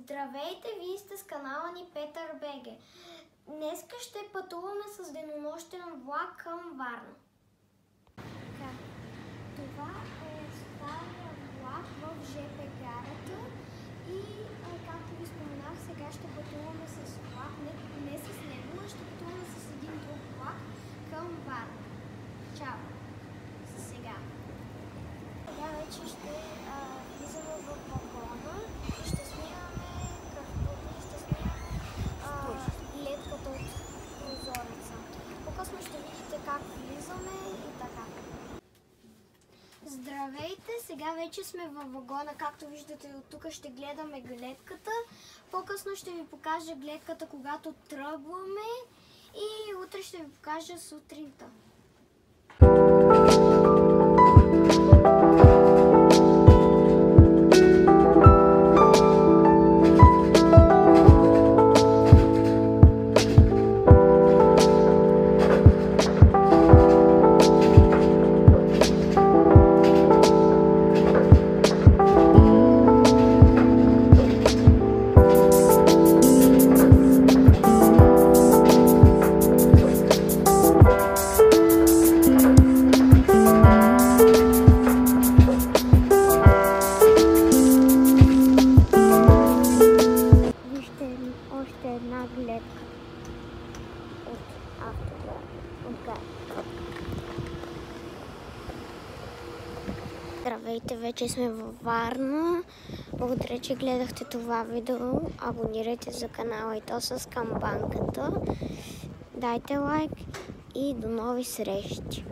Здравейте, вие сте с канала ни Петър БГ. Днеска ще пътуваме с денонощен влак към Варна. Това е стария влак в ЖП гарата и както ви споменах, сега ще пътуваме с влак, не с него, а ще пътуваме с един друг влак към Варна. Чао! Сега вече ще влизаме в вагона и ще снимаме гледката от прозореца. По-късно ще видите как влизаме и така. Здравейте! Сега вече сме във вагона. Както виждате, от тук ще гледаме гледката. По-късно ще ви покажа гледката, когато тръгваме, и утре ще ви покажа сутринта. Една гледка от автоград. Здравейте, вече сме във Варна. Благодаря, че гледахте това видео. Абонирайте за канала и то с камбанката. Дайте лайк и до нови срещи!